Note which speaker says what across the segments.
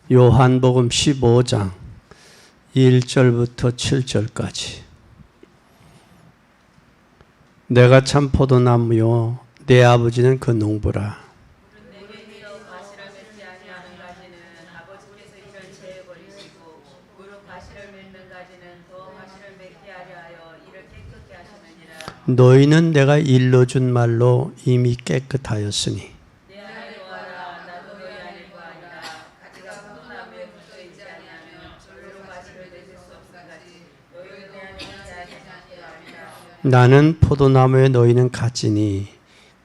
Speaker 1: 요한복음 15장 1절부터 7절까지. 내가 참 포도나무요 내 아버지는 그 농부라. 너희는 내가 일러준 말로 이미 깨끗하였으니 나는 포도나무에 너희는 같으니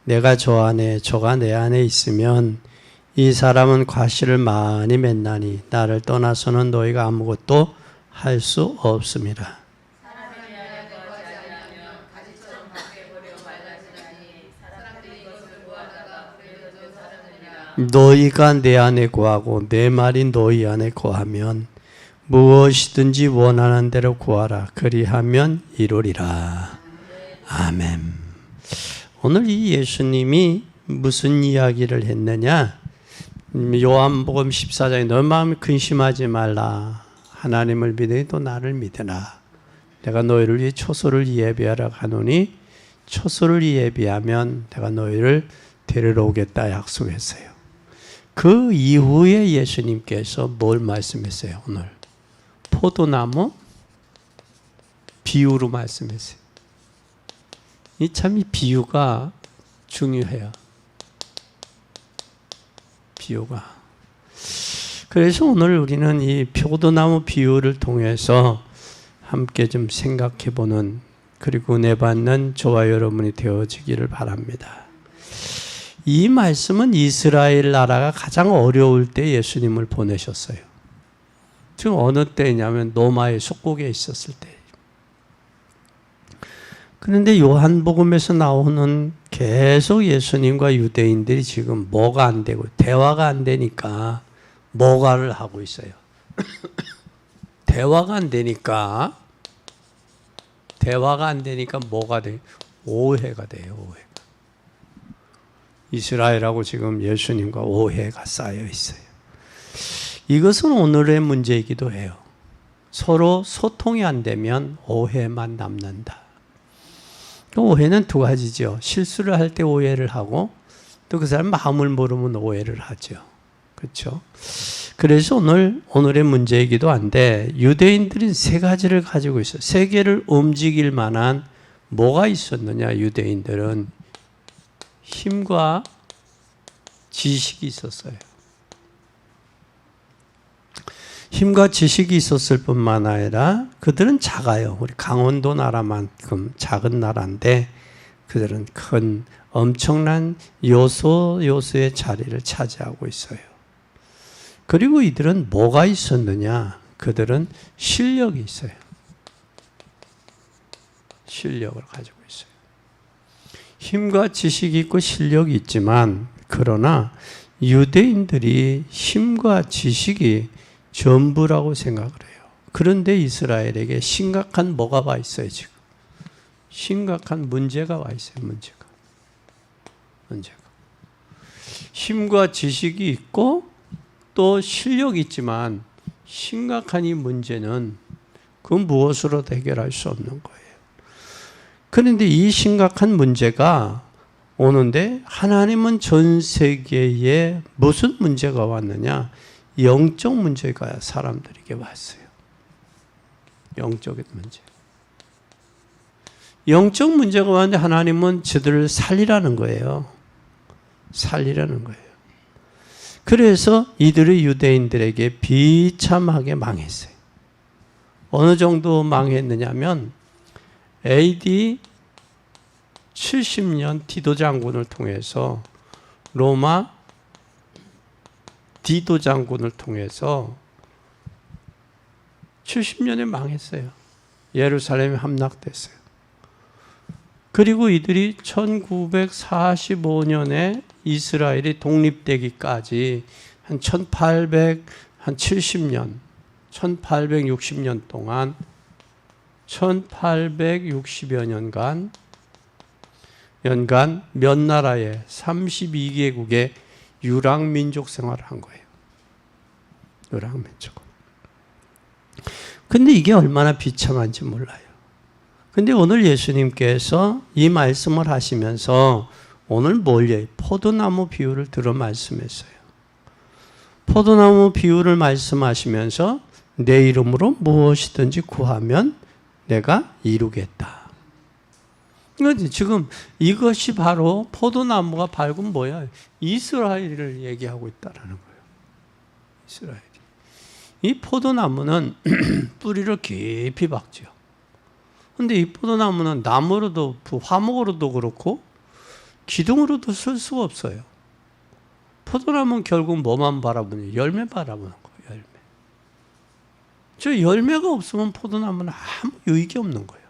Speaker 1: 내가 저 안에 저가 내 안에 있으면 이 사람은 과실을 많이 맺나니 나를 떠나서는 너희가 아무것도 할 수 없습니다. 너희가 내 안에 거하고 내 말이 너희 안에 거하면 무엇이든지 원하는 대로 구하라. 그리하면 이루리라. 아멘. 오늘 이 예수님이 무슨 이야기를 했느냐? 요한복음 14장에 너 마음에 근심하지 말라. 하나님을 믿으니 또 나를 믿으라. 내가 너희를 위해 초소를 예비하라 하노니 초소를 예비하면 내가 너희를 데리러 오겠다 약속했어요. 그 이후에 예수님께서 뭘 말씀했어요? 오늘 포도나무 비유로 말씀했어요. 이 비유가 중요해요. 비유가. 그래서 오늘 우리는 이 포도나무 비유를 통해서 함께 좀 생각해보는, 그리고 은혜 받는 저와 여러분이 되어지기를 바랍니다. 이 말씀은 이스라엘 나라가 가장 어려울 때 예수님을 보내셨어요. 지금 어느 때냐면 로마의 속국에 있었을 때. 그런데 요한복음에서 나오는 계속 예수님과 유대인들이 지금 뭐가 안 되고 대화가 안 되니까 뭐가를 하고 있어요. 대화가 안 되니까 뭐가 돼요? 오해가 돼요. 오해가. 이스라엘하고 지금 예수님과 오해가 쌓여 있어요. 이것은 오늘의 문제이기도 해요. 서로 소통이 안 되면 오해만 남는다. 오해는 두 가지죠. 실수를 할 때 오해를 하고 또 그 사람 마음을 모르면 오해를 하죠. 그렇죠? 그래서 오늘의 문제이기도 한데 유대인들은 세 가지를 가지고 있어요. 세계를 움직일 만한 뭐가 있었느냐? 유대인들은 힘과 지식이 있었어요. 힘과 지식이 있었을 뿐만 아니라 그들은 작아요. 우리 강원도 나라만큼 작은 나라인데 그들은 큰 엄청난 요소의 자리를 차지하고 있어요. 그리고 이들은 뭐가 있었느냐? 그들은 실력이 있어요. 실력을 가지고 있어요. 힘과 지식이 있고 실력이 있지만 그러나 유대인들이 힘과 지식이 전부라고 생각을 해요. 그런데 이스라엘에게 심각한 뭐가 와 있어요, 지금? 심각한 문제가 와 있어요, 문제가. 힘과 지식이 있고 또 실력이 있지만 심각한 이 문제는 그 무엇으로도 해결할 수 없는 거예요. 그런데 이 심각한 문제가 오는데 하나님은 전 세계에 무슨 문제가 왔느냐? 영적 문제가 사람들에게 왔어요. 영적인 문제. 영적 문제가 왔는데 하나님은 저들을 살리라는 거예요. 살리라는 거예요. 그래서 이들의 유대인들에게 비참하게 망했어요. 어느 정도 망했느냐면 AD 70년 디도 장군을 통해서 로마 디도 장군을 통해서 70년에 망했어요. 예루살렘이 함락됐어요. 그리고 이들이 1945년에 이스라엘이 독립되기까지 한 1870년, 1860년 동안 1860여 년간 몇 나라에 32개국의 유랑민족 생활을 한 거예요. 요랑민족으로. 근데 이게 얼마나 비참한지 몰라요. 근데 오늘 예수님께서 이 말씀을 하시면서 오늘 뭘요? 포도나무 비유를 들어 말씀했어요. 포도나무 비유를 말씀하시면서 내 이름으로 무엇이든지 구하면 내가 이루겠다. 지금 이것이 바로 포도나무가 밝은 뭐야? 이스라엘을 얘기하고 있다는 거예요. 이스라엘. 이 포도나무는 뿌리를 깊이 박죠. 근데 이 포도나무는 나무로도, 화목으로도 그렇고 기둥으로도 쓸 수가 없어요. 포도나무는 결국 뭐만 바라보니? 열매 바라보는 거예요. 열매. 저 열매가 없으면 포도나무는 아무 유익이 없는 거예요.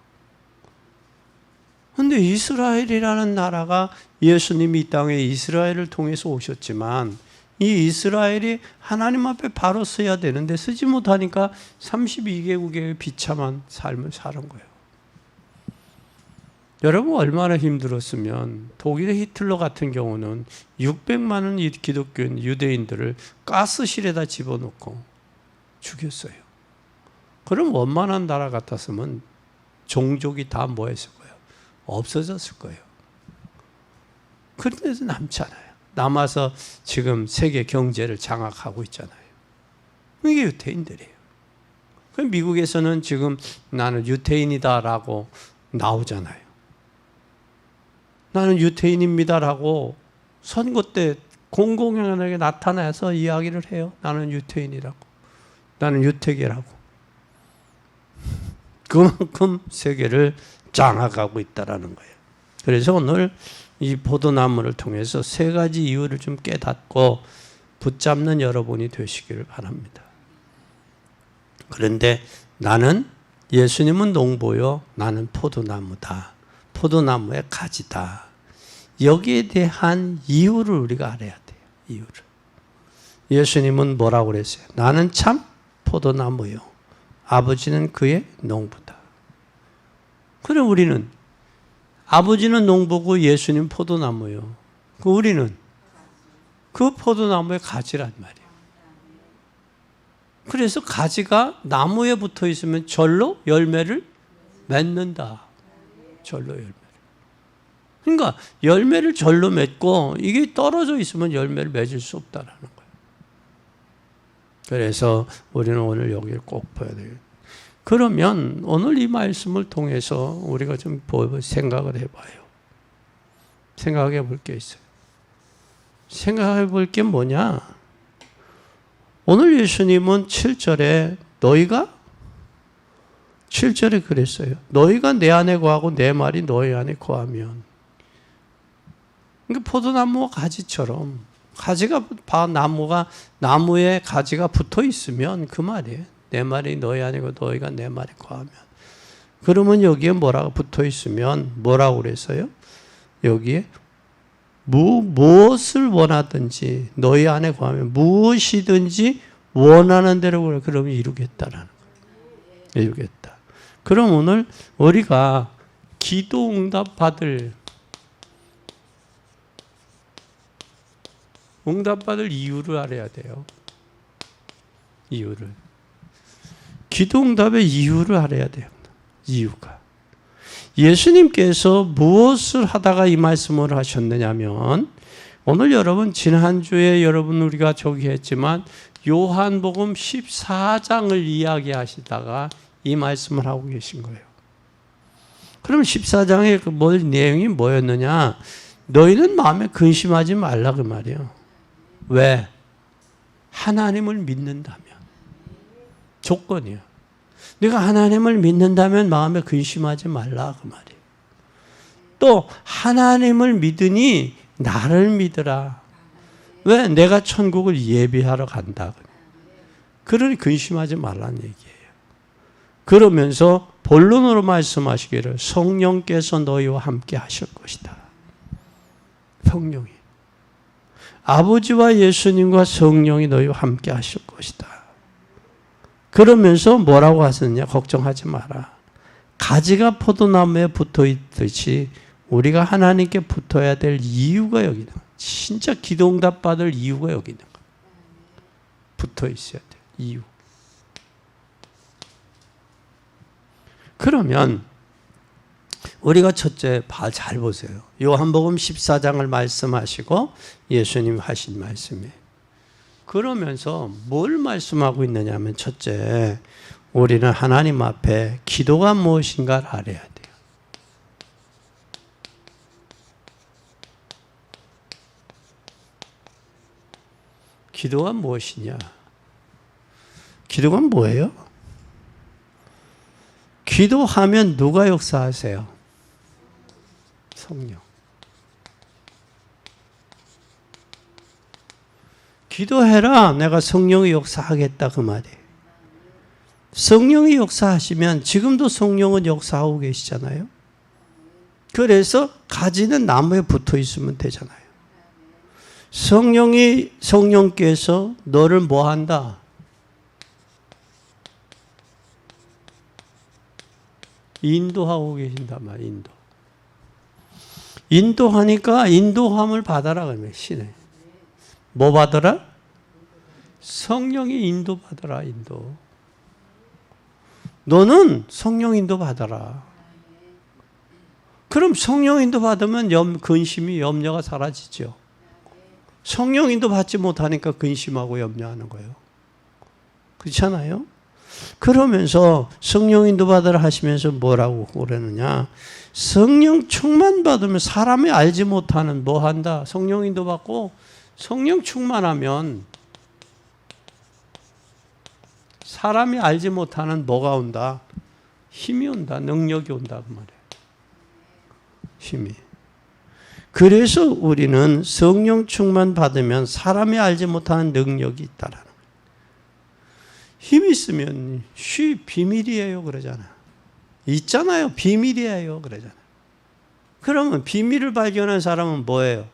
Speaker 1: 근데 이스라엘이라는 나라가 예수님이 이 땅에 이스라엘을 통해서 오셨지만 이 이스라엘이 하나님 앞에 바로 서야 되는데 쓰지 못하니까 32개국의 비참한 삶을 사는 거예요. 여러분 얼마나 힘들었으면 독일의 히틀러 같은 경우는 600만원 기독교인 유대인들을 가스실에다 집어넣고 죽였어요. 그럼 원만한 나라 같았으면 종족이 다 뭐 했을 거예요? 없어졌을 거예요. 그런데도 남잖아요. 남아서 지금 세계 경제를 장악하고 있잖아요. 이게 유태인들이에요. 미국에서는 지금 나는 유태인이다라고 나오잖아요. 나는 유태인입니다라고 선거 때 공공연하게 나타나서 이야기를 해요. 나는 유태인이라고. 나는 유태계라고. 그만큼 세계를 장악하고 있다는 거예요. 그래서 오늘 이 포도나무를 통해서 세 가지 이유를 좀 깨닫고 붙잡는 여러분이 되시기를 바랍니다. 그런데 나는 예수님은 농부요, 나는 포도나무다. 포도나무의 가지다. 여기에 대한 이유를 우리가 알아야 돼요. 이유를. 예수님은 뭐라고 그랬어요? 나는 참 포도나무요. 아버지는 그의 농부다. 그럼 우리는 아버지는 농부고 예수님 포도나무요. 우리는 그 포도나무의 가지란 말이에요. 그래서 가지가 나무에 붙어 있으면 절로 열매를 맺는다. 절로 열매를. 그러니까 열매를 절로 맺고 이게 떨어져 있으면 열매를 맺을 수 없다는 거예요. 그래서 우리는 오늘 여기를 꼭 봐야 돼요. 그러면 오늘 이 말씀을 통해서 우리가 좀 생각을 해봐요. 생각해 볼 게 있어요. 생각해 볼 게 뭐냐? 오늘 예수님은 7절에 너희가 7절에 그랬어요. 너희가 내 안에 거하고 내 말이 너희 안에 거하면. 그러니까 포도나무와 가지처럼 가지가 나무에 가지가 붙어 있으면 그 말이에요. 내 말이 너희 안이고 너희가 내 말에 거하면. 그러면 여기에 뭐라고 붙어 있으면 뭐라고 그랬어요? 여기에 무엇을 원하든지 너희 안에 거하면 무엇이든지 원하는 대로 그래. 그러면 이루겠다라는 거예요. 이루겠다. 그럼 오늘 우리가 기도 응답 받을 이유를 알아야 돼요. 이유를. 기도 응답의 이유를 알아야 돼요. 이유가. 예수님께서 무엇을 하다가 이 말씀을 하셨느냐면 오늘 여러분 지난주에 여러분 우리가 저기 했지만 요한복음 14장을 이야기하시다가 이 말씀을 하고 계신 거예요. 그럼 14장의 그 내용이 뭐였느냐? 너희는 마음에 근심하지 말라 그 말이에요. 왜? 하나님을 믿는다면. 조건이요. 네가 하나님을 믿는다면 마음에 근심하지 말라 그 말이에요. 또 하나님을 믿으니 나를 믿으라. 왜? 내가 천국을 예비하러 간다. 그러니 근심하지 말라는 얘기예요. 그러면서 본론으로 말씀하시기를 성령께서 너희와 함께 하실 것이다. 성령이. 아버지와 예수님과 성령이 너희와 함께 하실 것이다. 그러면서 뭐라고 하셨느냐? 걱정하지 마라. 가지가 포도나무에 붙어 있듯이 우리가 하나님께 붙어야 될 이유가 여기 있는 거예요. 진짜 기도응답 받을 이유가 여기 있는 거예요. 붙어 있어야 돼요. 이유. 그러면 우리가 첫째 잘 보세요. 요한복음 14장을 말씀하시고 예수님 하신 말씀이에요. 그러면서 뭘 말씀하고 있느냐 하면 첫째, 우리는 하나님 앞에 기도가 무엇인가를 알아야 돼요. 기도가 무엇이냐? 기도가 뭐예요? 기도하면 누가 역사하세요? 성령. 기도해라. 내가 성령의 역사하겠다 그 말이에요. 성령이 역사하시면 지금도 성령은 역사하고 계시잖아요. 그래서 가지는 나무에 붙어 있으면 되잖아요. 성령께서 너를 뭐 한다? 인도하고 계신단 말이에요. 인도하니까 인도함을 받아라 그러면 신에. 뭐 받아라? 성령이 인도 받아라. 인도. 너는 성령 인도 받아라. 그럼 성령 인도 받으면 근심이 염려가 사라지죠. 성령 인도 받지 못하니까 근심하고 염려하는 거예요. 그렇잖아요? 그러면서 성령 인도 받으라 하시면서 뭐라고 그러느냐? 성령 충만 받으면 사람이 알지 못하는 뭐 한다? 성령 인도 받고 성령 충만하면 사람이 알지 못하는 뭐가 온다? 힘이 온다. 능력이 온다 그 말이에요. 힘이. 그래서 우리는 성령 충만 받으면 사람이 알지 못하는 능력이 있다라는 거예요. 힘 있으면 비밀이에요 그러잖아요. 있잖아요. 비밀이에요 그러잖아요. 그러면 비밀을 발견한 사람은 뭐예요?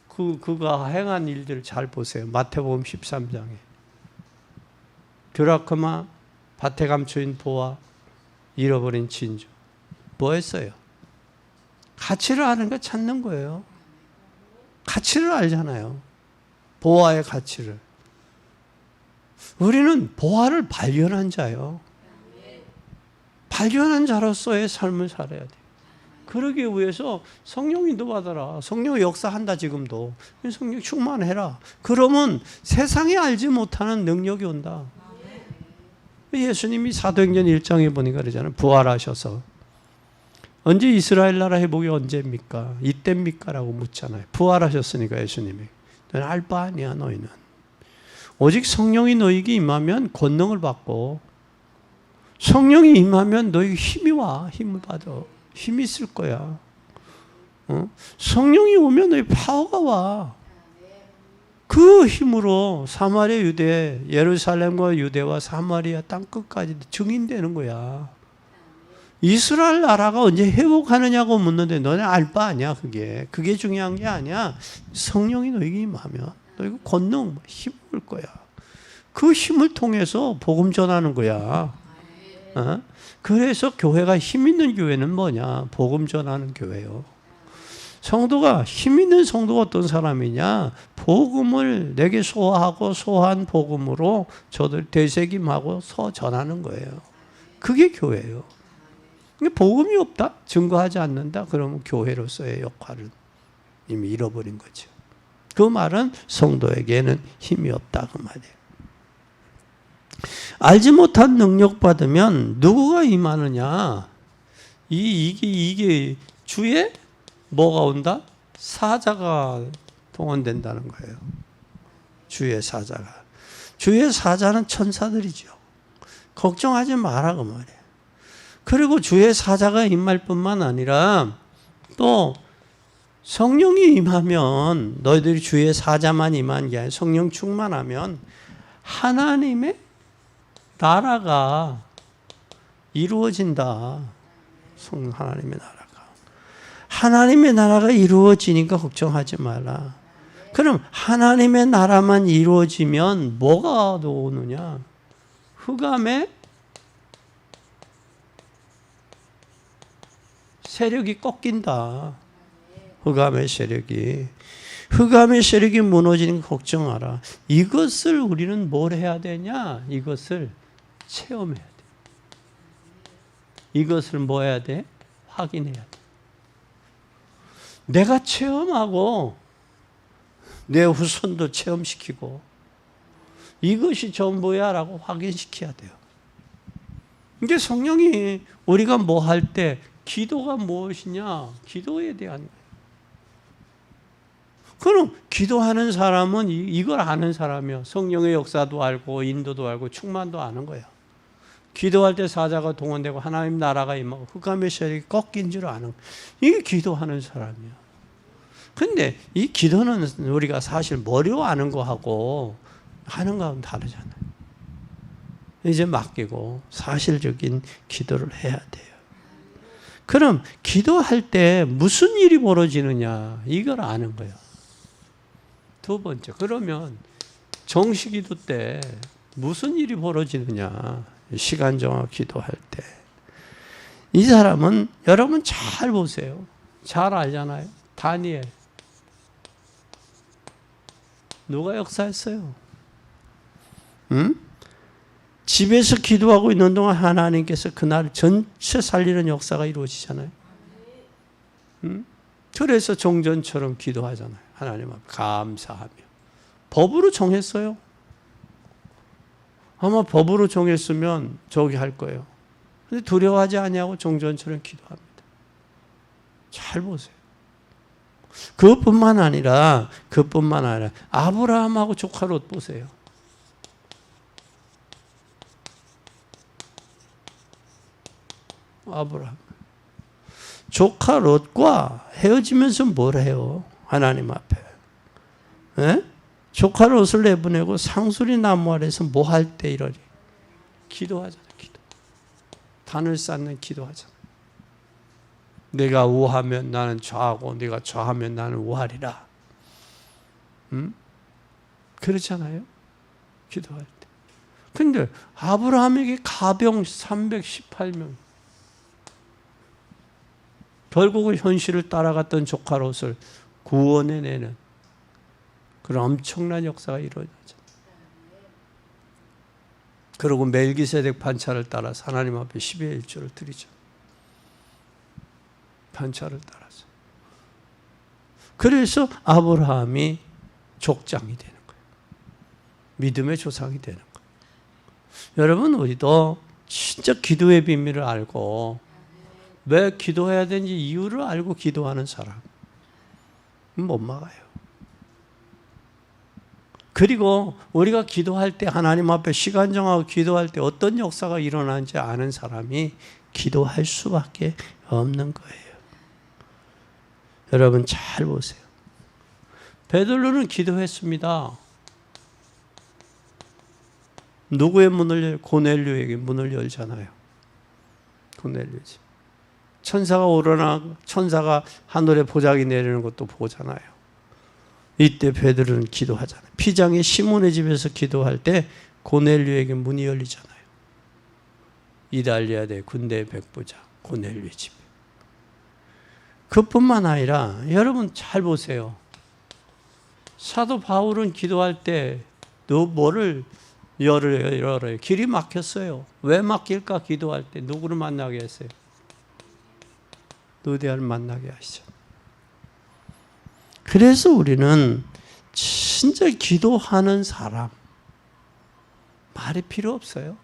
Speaker 1: 그가 행한 일들을 잘 보세요. 마태복음 13장에 드라크마, 밭에 감추인 보화, 잃어버린 진주. 뭐 했어요? 가치를 아는 거 찾는 거예요. 가치를 알잖아요. 보화의 가치를. 우리는 보화를 발견한 자예요. 발견한 자로서의 삶을 살아야 돼요. 그러기 위해서 성령 인도 받아라. 성령 역사한다 지금도. 성령 충만해라. 그러면 세상에 알지 못하는 능력이 온다. 예수님이 사도행전 1장에 보니까 그러잖아요. 부활하셔서. 언제 이스라엘 나라 회복이 언제입니까? 이때입니까? 라고 묻잖아요. 부활하셨으니까 예수님이. 너는 알 바 아니야 너희는. 오직 성령이 너희에게 임하면 권능을 받고 성령이 임하면 너희에게 힘이 와. 힘을 받아. 힘이 있을 거야. 성령이 오면 너희 파워가 와. 그 힘으로 사마리아 유대, 예루살렘과 유대와 사마리아 땅끝까지 증인되는 거야. 이스라엘 나라가 언제 회복하느냐고 묻는데 너네 알 바 아니야 그게. 그게 중요한 게 아니야. 성령이 너에게 임하면 너희가 권능, 힘을 올 거야. 그 힘을 통해서 복음 전하는 거야. 그래서 교회가 힘 있는 교회는 뭐냐? 복음 전하는 교회요. 성도가 힘 있는 성도가 어떤 사람이냐? 복음을 내게 소화하고 소화한 복음으로 저들 되새김하고 전하는 거예요. 그게 교회예요. 복음이 없다? 증거하지 않는다? 그러면 교회로서의 역할을 이미 잃어버린 거죠. 그 말은 성도에게는 힘이 없다 그 말이에요. 알지 못한 능력 받으면 누구가 임하느냐? 이게 주에 뭐가 온다? 사자가 동원된다는 거예요. 주의 사자가. 주의 사자는 천사들이죠. 걱정하지 마라 그 말이에요. 그리고 주의 사자가 임할 뿐만 아니라 또 성령이 임하면 너희들이 주의 사자만 임한 게 아니라 성령 충만하면 하나님의 나라가 이루어진다. 하나님의 나라가. 하나님의 나라가 이루어지니까 걱정하지 마라. 그럼 하나님의 나라만 이루어지면 뭐가 오느냐? 흑암의 세력이 꺾인다. 흑암의 세력이. 흑암의 세력이 무너지는 거 걱정하라. 이것을 우리는 뭘 해야 되냐? 이것을 체험해야 돼. 이것을 뭐 해야 돼? 확인해야 돼. 내가 체험하고 내 후손도 체험시키고 이것이 전부야 라고 확인시켜야 돼요. 이게 성령이 우리가 뭐 할 때 기도가 무엇이냐? 기도에 대한 거예요. 그럼 기도하는 사람은 이걸 아는 사람이요. 성령의 역사도 알고 인도도 알고 충만도 아는 거예요. 기도할 때 사자가 동원되고 하나님 나라가 임하고 흑암의 세력이 꺾인 줄 아는 거예요. 이게 기도하는 사람이에요. 근데 이 기도는 우리가 사실 머리로 아는 거하고 하는 거하고는 다르잖아요. 이제 맡기고 사실적인 기도를 해야 돼요. 그럼 기도할 때 무슨 일이 벌어지느냐 이걸 아는 거예요. 두 번째, 그러면 정시기도 때 무슨 일이 벌어지느냐, 시간 정하 기도할 때. 이 사람은 여러분 잘 보세요. 잘 알잖아요. 다니엘. 누가 역사했어요? 응? 집에서 기도하고 있는 동안 하나님께서 그날 전체 살리는 역사가 이루어지잖아요. 응? 그래서 종전처럼 기도하잖아요. 하나님 앞에 감사하며. 법으로 정했어요. 아마 법으로 정했으면 저기 할 거예요. 근데 두려워하지 아니하고 종전처럼 기도합니다. 잘 보세요. 그것뿐만 아니라 아브라함하고 조카 롯 보세요. 아브라함. 조카 롯과 헤어지면서 뭘 해요? 하나님 앞에. 에? 조카 롯을 내보내고 상수리 나무 아래서 뭐 할 때 이러니? 기도하잖아, 기도. 단을 쌓는 기도하잖아. 내가 우하면 나는 좌하고 네가 좌하면 나는 우하리라. 그렇잖아요? 기도할 때. 근데 아브라함에게 가병 318명. 결국은 현실을 따라갔던 조카 롯을 구원해내는 그런 엄청난 역사가 이루어지죠. 그리고 멜기세덱 반차를 따라서 하나님 앞에 10의 1조를 드리죠. 반차를 따라서. 그래서 아브라함이 족장이 되는 거예요. 믿음의 조상이 되는 거예요. 여러분, 우리도 진짜 기도의 비밀을 알고 왜 기도해야 되는지 이유를 알고 기도하는 사람 못 막아요. 그리고 우리가 기도할 때 하나님 앞에 시간 정하고 기도할 때 어떤 역사가 일어나는지 아는 사람이 기도할 수밖에 없는 거예요. 여러분 잘 보세요. 베드로는 기도했습니다. 누구의 문을 열어요? 고넬료에게 문을 열잖아요. 고넬료 집. 천사가 하늘에 보자기 내리는 것도 보잖아요. 이때 베드로는 기도하잖아요. 피장의 시몬의 집에서 기도할 때 고넬료에게 문이 열리잖아요. 이달리아대 군대 백부장 고넬료 집. 그뿐만 아니라 여러분 잘 보세요. 사도 바울은 기도할 때 너 뭐를 열어요? 길이 막혔어요. 왜 막힐까? 기도할 때 누구를 만나게 했어요? 누디아를 만나게 하시죠. 그래서 우리는 진짜 기도하는 사람 말이 필요 없어요.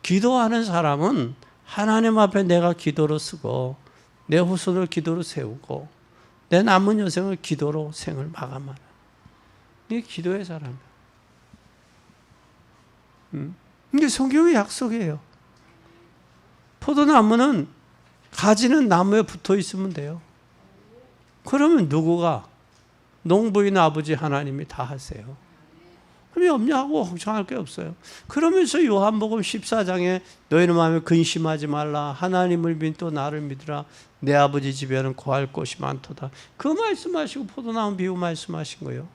Speaker 1: 기도하는 사람은 하나님 앞에 내가 기도로 쓰고 내 후손을 기도로 세우고 내 남은 여생을 기도로 생을 마감하는 이게 기도의 사람이에요. 이게 성경의 약속이에요. 포도나무는 가지는 나무에 붙어 있으면 돼요. 그러면 누구가? 농부인 아버지 하나님이 다 하세요. 그럼 없냐고 걱정할 게 없어요. 그러면서 요한복음 14장에 너희는 마음에 근심하지 말라. 하나님을 믿고 나를 믿으라. 내 아버지 집에는 거할 곳이 많도다. 그 말씀하시고 포도나무 비유 말씀하신 거예요.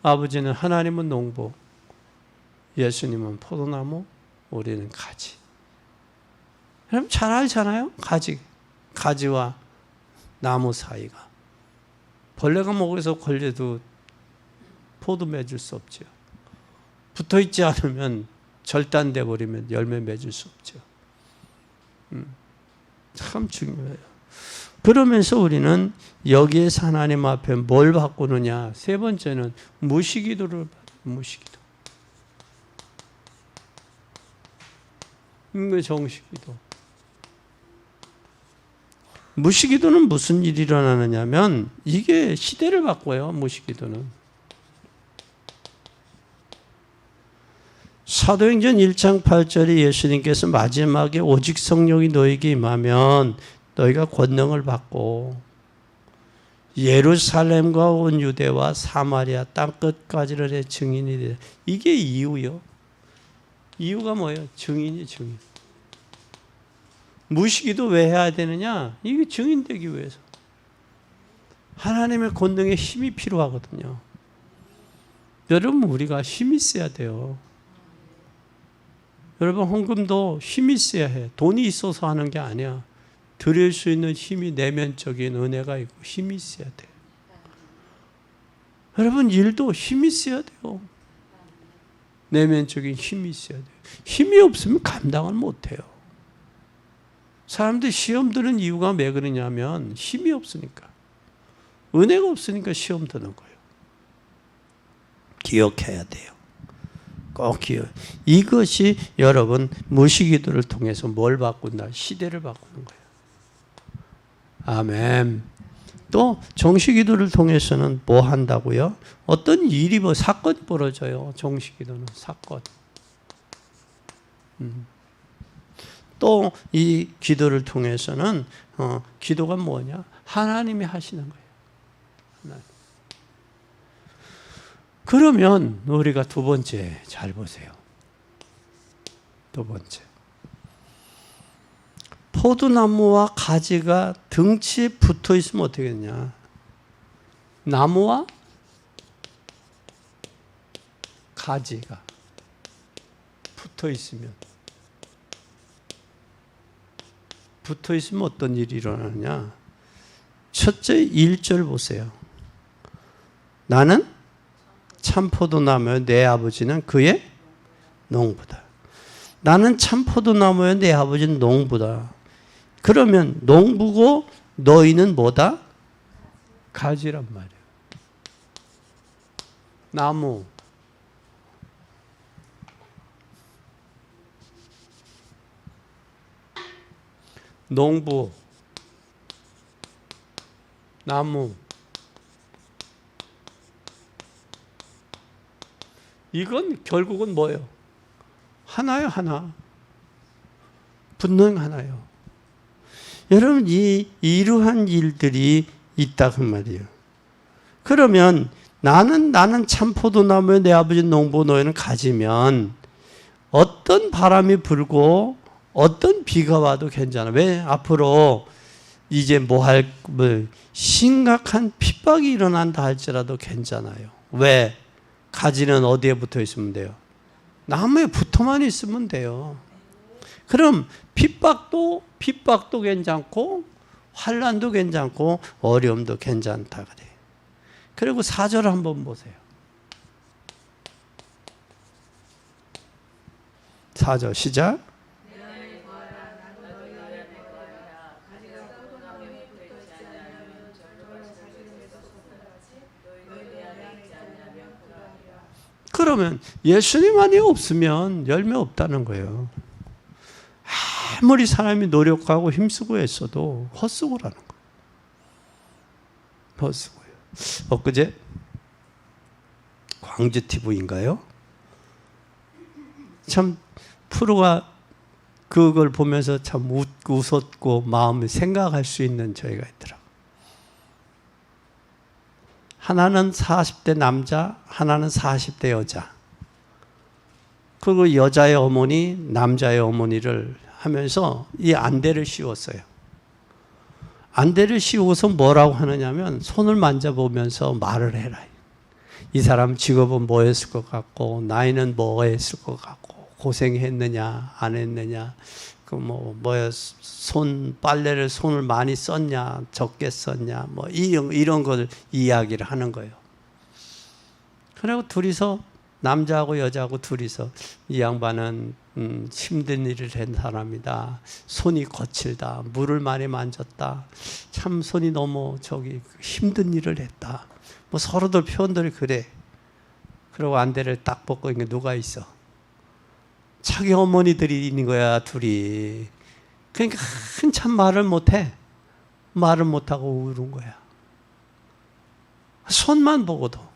Speaker 1: 아버지는 하나님은 농부, 예수님은 포도나무, 우리는 가지. 여러분 잘 알잖아요. 가지와 나무 사이가. 벌레가 목에서 걸려도 포도 맺을 수 없죠. 붙어 있지 않으면 절단돼 버리면 열매 맺을 수 없죠. 참 중요해요. 그러면서 우리는 여기에서 하나님 앞에 뭘 바꾸느냐? 세 번째는 무시기도를 무시기도. 정시기도. 무시기도는 무슨 일이 일어나느냐면 이게 시대를 바꿔요. 무시기도는. 사도행전 1장 8절에 예수님께서 마지막에 오직 성령이 너에게 임하면 너희가 권능을 받고 예루살렘과 온 유대와 사마리아 땅끝까지를 내 증인이 되라. 이게 이유요. 이유가 뭐예요? 증인이 증인. 무시기도 왜 해야 되느냐? 이게 증인되기 위해서. 하나님의 권능에 힘이 필요하거든요. 여러분 우리가 힘이 있어야 돼요. 여러분 헌금도 힘이 있어야 해. 돈이 있어서 하는 게 아니야. 드릴 수 있는 힘이 내면적인 은혜가 있고 힘이 있어야 돼요. 여러분 일도 힘이 있어야 돼요. 내면적인 힘이 있어야 돼요. 힘이 없으면 감당을 못해요. 사람들이 시험 드는 이유가 왜 그러냐면 힘이 없으니까. 은혜가 없으니까 시험 드는 거예요. 기억해야 돼요. 꼭 기억. 이것이 여러분 무시기도를 통해서 뭘 바꾼다? 시대를 바꾸는 거예요. 아멘. 또 정시기도를 통해서는 뭐 한다고요? 어떤 일이 사건이 벌어져요. 정시기도는 사건. 또 이 기도를 통해서는 기도가 뭐냐? 하나님이 하시는 거예요. 하나님. 그러면 우리가 두 번째 잘 보세요. 두 번째. 포도나무와 가지가 등치에 붙어 있으면 어떻게 되냐? 나무와 가지가 붙어 있으면 어떤 일이 일어나느냐? 첫째 1절 보세요. 나는 참포도나무여 내 아버지는 그의 농부다. 나는 참포도나무여 내 아버지는 농부다. 그러면 농부고 너희는 뭐다? 가지란 말이에요. 나무. 농부. 나무. 이건 결국은 뭐예요? 하나요, 하나. 분명 하나요. 여러분, 이러한 일들이 있다 그 말이에요. 그러면 나는 참포도나무에 내 아버지는 농부 너희는 가지면 어떤 바람이 불고 어떤 비가 와도 괜찮아. 왜? 앞으로 이제 심각한 핍박이 일어난다 할지라도 괜찮아요. 왜? 가지는 어디에 붙어 있으면 돼요? 나무에 붙어만 있으면 돼요. 그럼 핍박도 괜찮고 환난도 괜찮고 어려움도 괜찮다 그래. 그리고 4절 한번 보세요. 4절 시작. 그러면 예수님 안에 없으면 열매 없다는 거예요. 아무리 사람이 노력하고 힘쓰고 했어도 헛수고라는 거예요. 헛수고요. 엊그제 광주TV인가요? 참 프로가 그걸 보면서 참 웃었고 마음을 생각할 수 있는 저희가 있더라고요. 하나는 40대 남자, 하나는 40대 여자. 그리고 여자의 어머니, 남자의 어머니를 하면서 이 안대를 씌웠어요. 안대를 씌워서 뭐라고 하느냐면 손을 만져보면서 말을 해라. 이 사람 직업은 뭐 했을 것 같고 나이는 뭐 했을 것 같고 고생했느냐 안 했느냐 뭐야, 빨래를 손을 많이 썼냐, 적게 썼냐, 뭐 이런 걸 이야기를 하는 거예요. 그리고 둘이서, 남자하고 여자하고 둘이서, 이 양반은 힘든 일을 한 사람이다. 손이 거칠다. 물을 많이 만졌다. 참 손이 너무 힘든 일을 했다. 뭐 서로들 표현들이 그래. 그리고 안대를 딱 벗고 있는 게 누가 있어? 자기 어머니들이 있는 거야, 둘이. 그러니까 한참 말을 못해. 말을 못하고 울은 거야. 손만 보고도.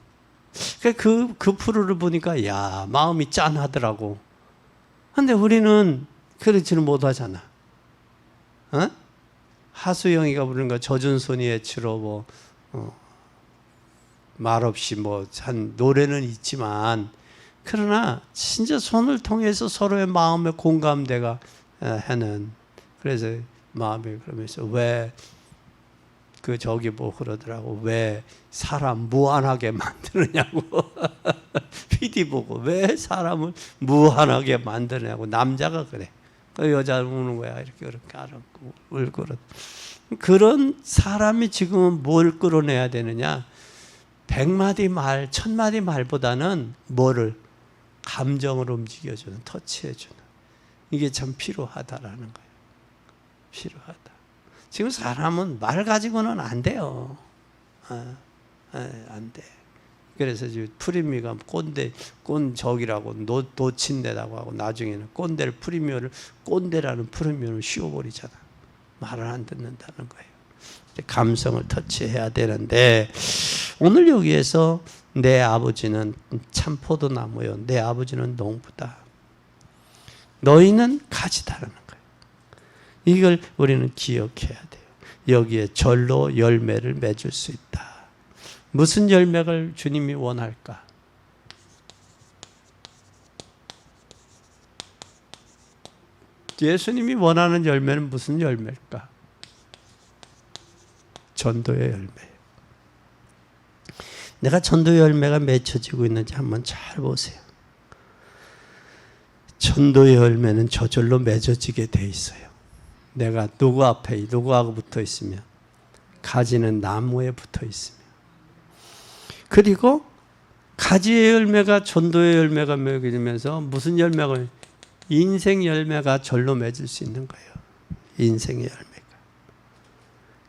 Speaker 1: 그 프로를 보니까, 야, 마음이 짠하더라고. 근데 우리는 그렇지는 못하잖아. 어? 하수영이가 부르는 거, 젖은 손이 애치로 말없이 한 노래는 있지만, 그러나 진짜 손을 통해서 서로의 마음의 공감대가 하는, 그래서 마음이 그러면서 왜 그러더라고. 왜 사람 무한하게 만드느냐고. PD 보고 왜 사람을 무한하게 만드냐고. 남자가 그래. 그 여자는 우는 거야. 이렇게 알았고 울고 그런 사람이 지금은 뭘 끌어내야 되느냐? 100마디 말, 1000마디 말보다는 뭐를? 감정을 움직여주는, 터치해주는. 이게 참 필요하다라는 거예요. 필요하다. 지금 사람은 말 가지고는 안 돼요. 안 돼. 그래서 지금 프리미가 꼰적이라고 놓친다고 하고, 나중에는 꼰대라는 프리미어를 씌워버리잖아. 말을 안 듣는다는 거예요. 감성을 터치해야 되는데, 오늘 여기에서 내 아버지는 참 포도나무요, 내 아버지는 농부다, 너희는 가지다라는 거예요. 이걸 우리는 기억해야 돼요. 여기에 절로 열매를 맺을 수 있다. 무슨 열매를 주님이 원할까? 예수님이 원하는 열매는 무슨 열매일까? 전도의 열매예요. 내가 전도의 열매가 맺혀지고 있는지 한번 잘 보세요. 전도의 열매는 저절로 맺어지게 돼 있어요. 내가 누구 앞에, 누구하고 붙어 있으면, 가지는 나무에 붙어 있으면. 그리고 가지의 열매가 전도의 열매가 맺어지면서 무슨 열매가? 인생 열매가 절로 맺을 수 있는 거예요. 인생의 열매가.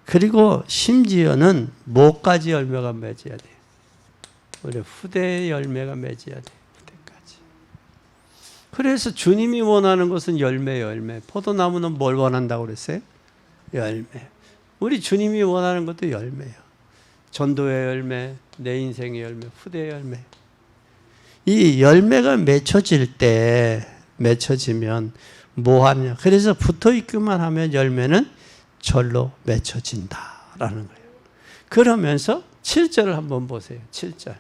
Speaker 1: 그리고 심지어는 뭐까지 열매가 맺어야 돼요? 우리 후대의 열매가 맺어야 돼요. 후대까지. 그래서 주님이 원하는 것은 열매. 포도나무는 뭘 원한다고 그랬어요? 열매. 우리 주님이 원하는 것도 열매예요. 전도의 열매, 내 인생의 열매, 후대의 열매. 이 열매가 맺혀지면 뭐 하느냐? 그래서 붙어 있기만 하면 열매는 절로 맺혀진다라는 거예요. 그러면서 7절을 한번 보세요. 7절.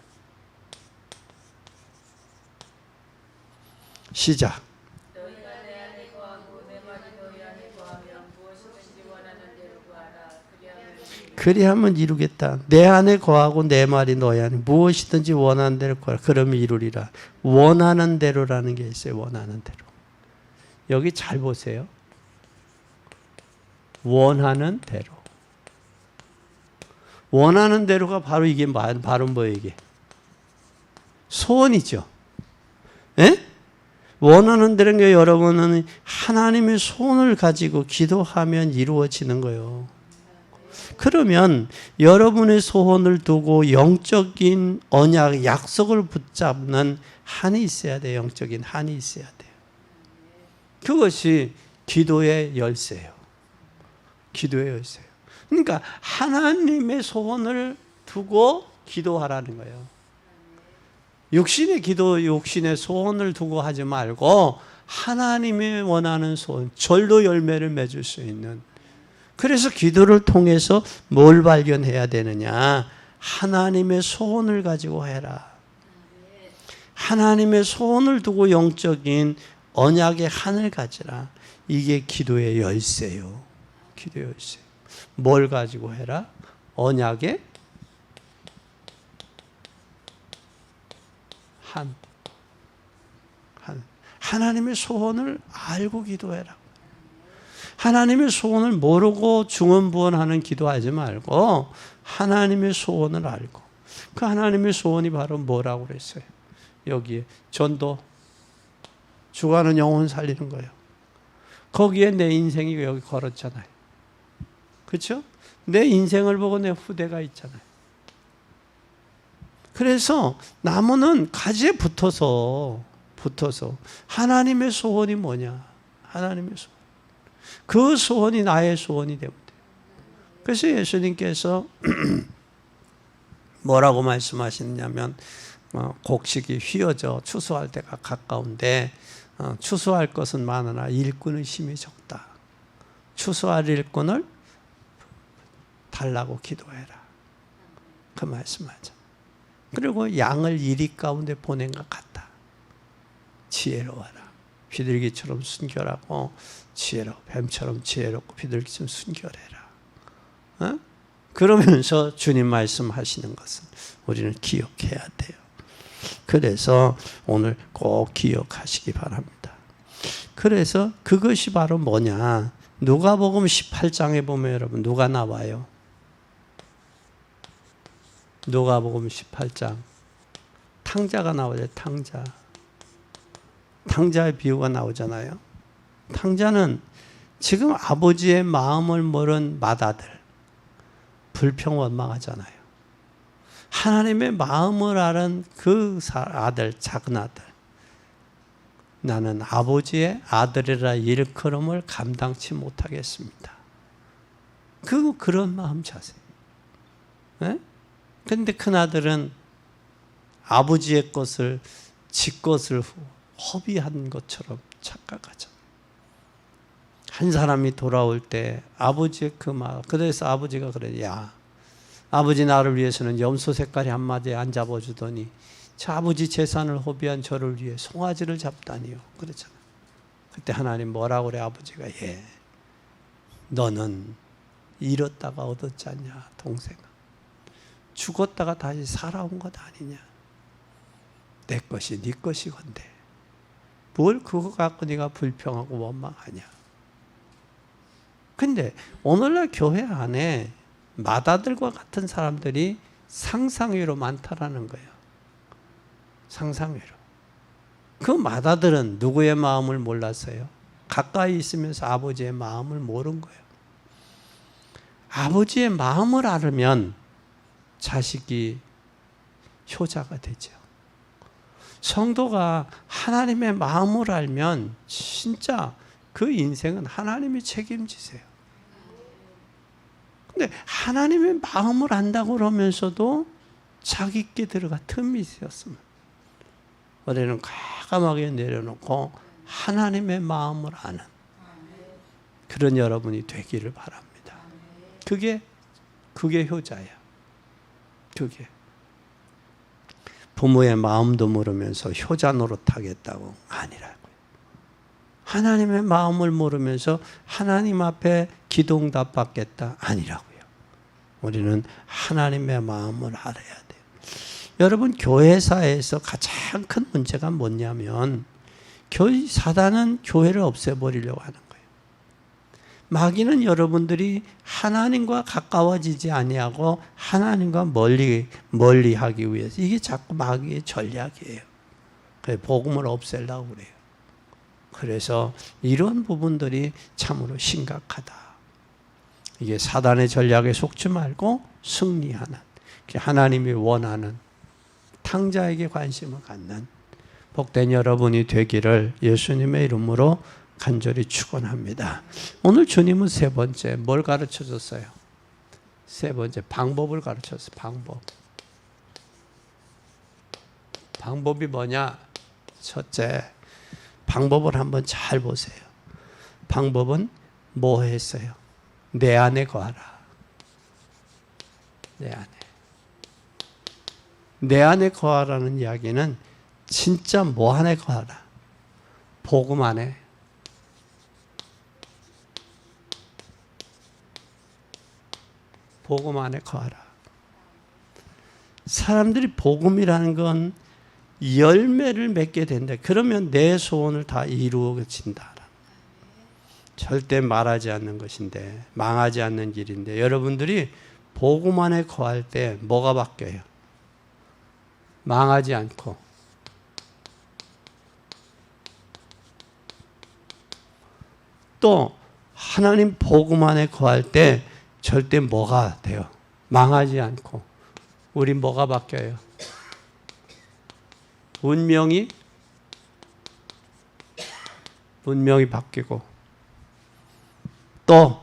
Speaker 1: 시작.
Speaker 2: 너희가 내 안에 거하고 내 말이 너희 안에 거하면 무엇이든지 원하는 대로 구하라.
Speaker 1: 그리하면 이루겠다. 내 안에 거하고 내 말이 너희 안에 무엇이든지 원하는 대로 구하라. 그러면 이루리라. 원하는 대로라는 게 있어요. 원하는 대로. 여기 잘 보세요. 원하는 대로. 원하는 대로가 바로 이게 바로 뭐예요, 이게? 소원이죠. 예? 원하는 대로는 게 여러분은 하나님의 소원을 가지고 기도하면 이루어지는 거예요. 그러면 여러분의 소원을 두고 영적인 언약, 약속을 붙잡는 한이 있어야 돼요. 영적인 한이 있어야 돼요. 그것이 기도의 열쇠예요. 기도의 열쇠예요. 그러니까 하나님의 소원을 두고 기도하라는 거예요. 육신의 기도, 육신의 소원을 두고 하지 말고 하나님이 원하는 소원, 절로 열매를 맺을 수 있는. 그래서 기도를 통해서 뭘 발견해야 되느냐? 하나님의 소원을 가지고 해라. 하나님의 소원을 두고 영적인 언약의 한을 가지라. 이게 기도의 열쇠요. 기도의 열쇠. 뭘 가지고 해라? 언약의 한. 하나님의 소원을 알고 기도해라. 하나님의 소원을 모르고 중언부언하는 기도하지 말고 하나님의 소원을 알고, 그 하나님의 소원이 바로 뭐라고 그랬어요? 여기에 전도, 죽어가는 영혼 살리는 거예요. 거기에 내 인생이 여기 걸었잖아요. 그렇죠? 내 인생을 보고 내 후대가 있잖아요. 그래서 나무는 가지에 붙어서 하나님의 소원이 뭐냐? 하나님의 소원. 그 소원이 나의 소원이 되면 돼요. 그래서 예수님께서 뭐라고 말씀하시냐면 곡식이 휘어져 추수할 때가 가까운데 추수할 것은 많으나 일꾼의 힘이 적다. 추수할 일꾼을 달라고 기도해라. 그 말씀하죠. 그리고 양을 이리 가운데 보낸 것 같다. 지혜로워라. 비둘기처럼 순결하고 지혜로워. 뱀처럼 지혜롭고 비둘기처럼 순결해라. 어? 그러면서 주님 말씀하시는 것은 우리는 기억해야 돼요. 그래서 오늘 꼭 기억하시기 바랍니다. 그래서 그것이 바로 뭐냐? 누가복음 18장에 보면 여러분 누가 나와요? 누가복음 18장 탕자가 나오죠. 탕자의 비유가 나오잖아요. 탕자는 지금 아버지의 마음을 모른 맏아들, 불평원망하잖아요. 하나님의 마음을 아는 그 아들, 작은 아들, 나는 아버지의 아들이라 일컬음을 감당치 못하겠습니다. 그런 마음 자세. 그런데 큰아들은 아버지의 것을 지 것을 허비한 것처럼 착각하죠. 한 사람이 돌아올 때 아버지의 그 마음, 그래서 아버지가 그래, 야, 아버지 나를 위해서는 염소 색깔이 한 마디에 안 잡아주더니 저 아버지 재산을 허비한 저를 위해 송아지를 잡다니요. 그랬잖아. 그때 하나님 뭐라고 그래? 아버지가 너는 잃었다가 얻었지 않냐, 동생아. 죽었다가 다시 살아온 것 아니냐. 내 것이 네 것이건데 뭘 그거 갖고 네가 불평하고 원망하냐. 근데 오늘날 교회 안에 맏아들과 같은 사람들이 상상외로 많다라는 거예요. 상상외로. 그 맏아들은 누구의 마음을 몰랐어요? 가까이 있으면서 아버지의 마음을 모른 거예요. 아버지의 마음을 알으면 자식이 효자가 되죠. 성도가 하나님의 마음을 알면 진짜 그 인생은 하나님이 책임지세요. 근데 하나님의 마음을 안다고 그러면서도 자기께 들어가 틈이 있었으면 우리는 과감하게 내려놓고 하나님의 마음을 아는 그런 여러분이 되기를 바랍니다. 그게 효자야. 그게 부모의 마음도 모르면서 효자 노릇하겠다고 아니라고요. 하나님의 마음을 모르면서 하나님 앞에 기도응답 받겠다 아니라고요. 우리는 하나님의 마음을 알아야 돼요. 여러분 교회사에서 가장 큰 문제가 뭐냐면 사단은 교회를 없애버리려고 하는 거예요. 마귀는 여러분들이 하나님과 가까워지지 아니하고 하나님과 멀리 하기 위해서 이게 자꾸 마귀의 전략이에요. 그래서 복음을 없애려고 그래요. 그래서 이런 부분들이 참으로 심각하다. 이게 사단의 전략에 속지 말고 승리하는, 하나님이 원하는 탕자에게 관심을 갖는 복된 여러분이 되기를 예수님의 이름으로 간절히 축원합니다. 오늘 주님은 세 번째 뭘 가르쳐 줬어요? 세 번째 방법을 가르쳤어요. 방법이 뭐냐? 첫째, 방법을 한번 잘 보세요. 방법은 뭐 했어요? 내 안에 거하라. 내 안에 거하라는 이야기는 진짜 뭐 안에 거하라? 복음 안에. 복음 안에 거하라. 사람들이 복음이라는 건 열매를 맺게 된다. 그러면 내 소원을 다 이루어진다. 절대 말하지 않는 것인데, 망하지 않는 길인데, 여러분들이 복음 안에 거할 때 뭐가 바뀌어요? 망하지 않고 또 하나님 복음 안에 거할 때 절대 뭐가 돼요? 망하지 않고 우리 뭐가 바뀌어요? 운명이 바뀌고 또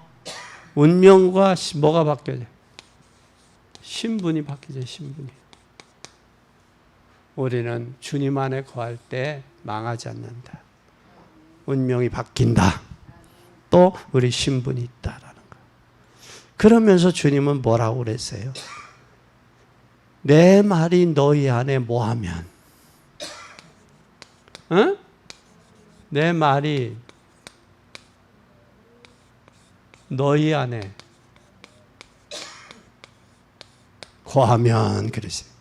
Speaker 1: 운명과 뭐가 바뀌어요? 신분이 바뀌죠. 신분이. 우리는 주님 안에 거할 때 망하지 않는다. 운명이 바뀐다. 또 우리 신분이 있다라는 거. 그러면서 주님은 뭐라고 그랬어요? 내 말이 너희 안에 뭐하면, 응? 내 말이 너희 안에 거하면, 그러세요.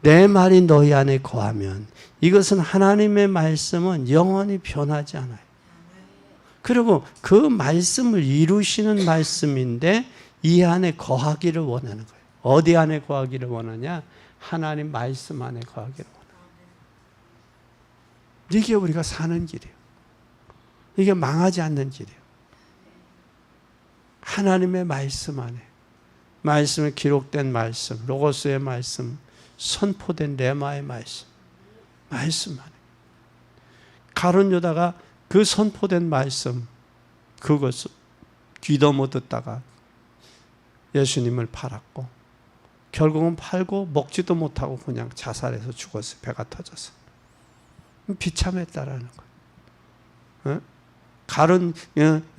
Speaker 1: 내 말이 너희 안에 거하면, 이것은 하나님의 말씀은 영원히 변하지 않아요. 그리고 그 말씀을 이루시는 말씀인데 이 안에 거하기를 원하는 거예요. 어디 안에 거하기를 원하냐? 하나님 말씀 안에 거하기를 원해요. 이게 우리가 사는 길이에요. 이게 망하지 않는 길이에요. 하나님의 말씀 안에, 말씀에 기록된 말씀, 로고스의 말씀, 선포된 레마의 말씀 안에. 가룟 유다가 그 선포된 말씀, 그것을 귀담아 듣다가 예수님을 팔았고, 결국은 팔고 먹지도 못하고 그냥 자살해서 죽었어요. 배가 터져서. 비참했다라는 거예요.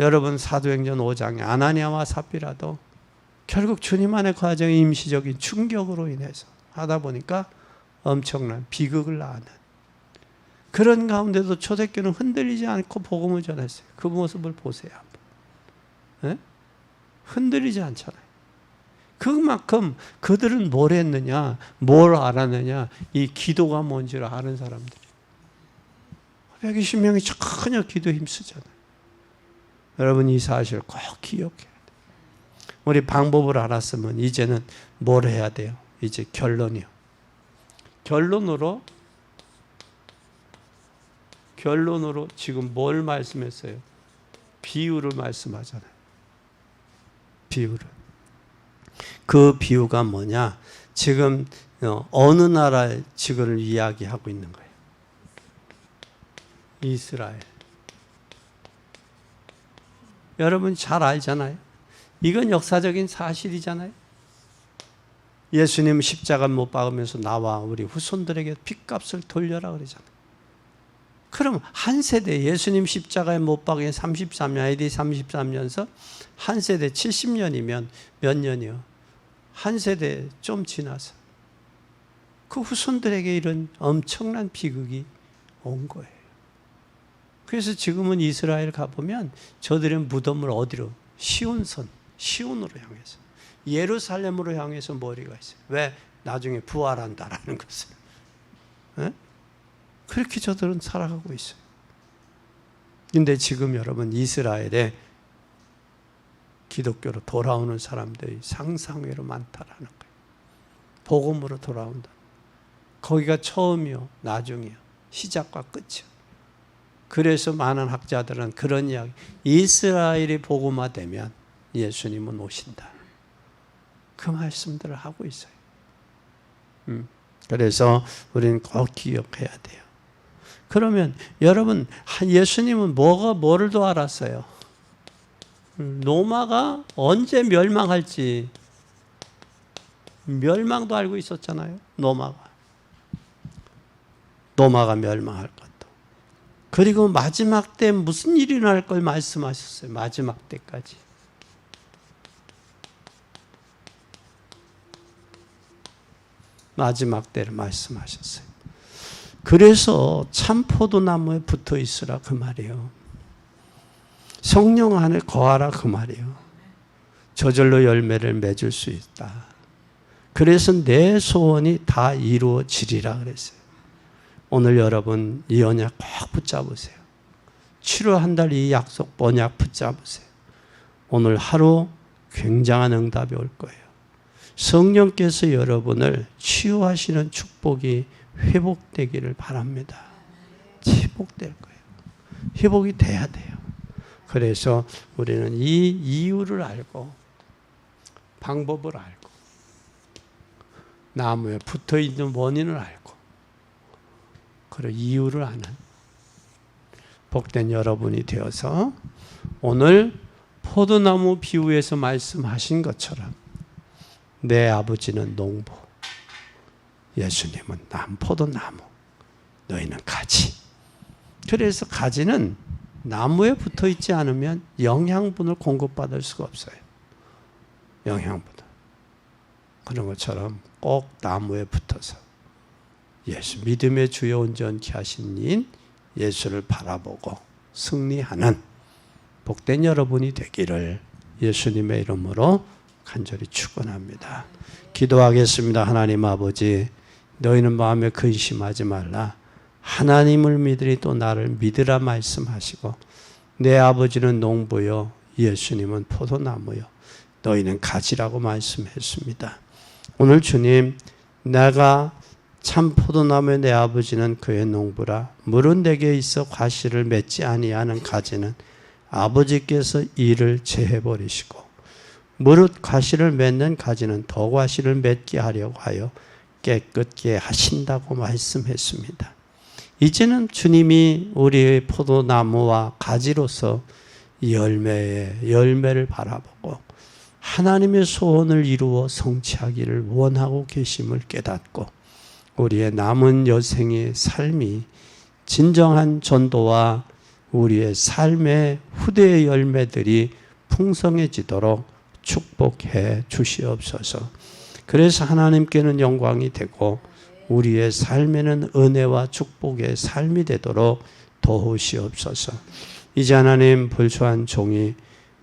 Speaker 1: 여러분 사도행전 5장에 아나니아와 삽비라도 결국 주님 안에 과정의 임시적인 충격으로 인해서 하다 보니까 엄청난 비극을 낳는, 그런 가운데도 초대교회는 흔들리지 않고 복음을 전했어요. 그 모습을 보세요. 네? 흔들리지 않잖아요. 그만큼 그들은 뭘 했느냐, 뭘 알았느냐, 이 기도가 뭔지를 아는 사람들이. 120명이 전혀 기도 힘쓰잖아요. 여러분 이 사실을 꼭 기억해야 돼요. 우리 방법을 알았으면 이제는 뭘 해야 돼요? 이제 결론이요. 결론으로 지금 뭘 말씀했어요? 비유를 말씀하잖아요. 비유를. 그 비유가 뭐냐? 지금 어느 나라의 지구를 이야기하고 있는 거예요? 이스라엘. 여러분 잘 알잖아요. 이건 역사적인 사실이잖아요. 예수님 십자가 못 박으면서 나와 우리 후손들에게 핏값을 돌려라 그러잖아요. 그럼 한 세대, 예수님 십자가에 못 박은 33년, AD 33년서 한 세대 70년이면 몇 년이요? 한 세대 좀 지나서 그 후손들에게 이런 엄청난 비극이 온 거예요. 그래서 지금은 이스라엘 가보면 저들의 무덤을 어디로? 시온으로 향해서, 예루살렘으로 향해서 머리가 있어요. 왜? 나중에 부활한다라는 것을. 네? 그렇게 저들은 살아가고 있어요. 근데 지금 여러분 이스라엘에 기독교로 돌아오는 사람들이 상상외로 많다라는 거예요. 복음으로 돌아온다. 거기가 처음이요, 나중이요, 시작과 끝이요. 그래서 많은 학자들은 그런 이야기, 이스라엘이 복음화되면 예수님은 오신다. 그 말씀들을 하고 있어요. 그래서 우리는 꼭 기억해야 돼요. 그러면 여러분 예수님은 뭐를 더 알았어요? 로마가 언제 멸망할지 멸망도 알고 있었잖아요. 로마가 멸망할 것도. 그리고 마지막 때 무슨 일이 일어날 걸 말씀하셨어요. 마지막 때까지. 마지막 때를 말씀하셨어요. 그래서 참 포도나무에 붙어 있으라 그 말이에요. 성령 안에 거하라 그 말이에요. 저절로 열매를 맺을 수 있다. 그래서 내 소원이 다 이루어지리라 그랬어요. 오늘 여러분 이 언약 꼭 붙잡으세요. 치료한달 이 약속 번약 붙잡으세요. 오늘 하루 굉장한 응답이 올 거예요. 성령께서 여러분을 치유하시는 축복이 회복되기를 바랍니다. 회복될 거예요. 회복이 돼야 돼요. 그래서 우리는 이 이유를 알고 방법을 알고 나무에 붙어있는 원인을 알고 그리고 이유를 아는 복된 여러분이 되어서 오늘 포도나무 비유에서 말씀하신 것처럼 내 아버지는 농부, 예수님은 포도나무, 너희는 가지. 그래서 가지는 나무에 붙어 있지 않으면 영양분을 공급받을 수가 없어요. 영양분. 그런 것처럼 꼭 나무에 붙어서 예수 믿음의 주여 온전케 하신 인 예수를 바라보고 승리하는 복된 여러분이 되기를 예수님의 이름으로 간절히 축원합니다. 기도하겠습니다. 하나님 아버지, 너희는 마음에 근심하지 말라. 하나님을 믿으리 또 나를 믿으라 말씀하시고 내 아버지는 농부요 예수님은 포도나무요 너희는 가지라고 말씀했습니다. 오늘 주님, 내가 참 포도나무의 내 아버지는 그의 농부라. 물은 내게 있어 과실을 맺지 아니하는 가지는 아버지께서 이를 제해버리시고 무릇 과실을 맺는 가지는 더 과실을 맺게 하려고 하여 깨끗게 하신다고 말씀했습니다. 이제는 주님이 우리의 포도나무와 가지로서 열매를 바라보고 하나님의 소원을 이루어 성취하기를 원하고 계심을 깨닫고 우리의 남은 여생의 삶이 진정한 전도와 우리의 삶의 후대의 열매들이 풍성해지도록 축복해 주시옵소서. 그래서 하나님께는 영광이 되고 우리의 삶에는 은혜와 축복의 삶이 되도록 도우시옵소서. 이제 하나님 불수한 종이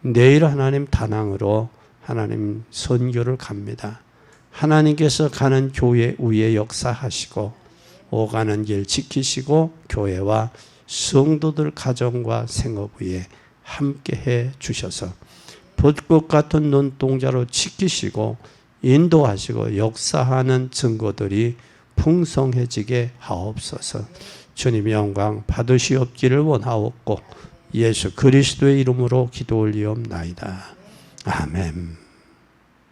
Speaker 1: 내일 하나님 다낭으로 하나님 선교를 갑니다. 하나님께서 가는 교회 위에 역사하시고 오가는 길 지키시고 교회와 성도들 가정과 생업 위에 함께해 주셔서 벚꽃 같은 눈동자로 지키시고 인도하시고 역사하는 증거들이 풍성해지게 하옵소서. 주님의 영광 받으시옵기를 원하옵고 예수 그리스도의 이름으로 기도 올리옵나이다. 아멘.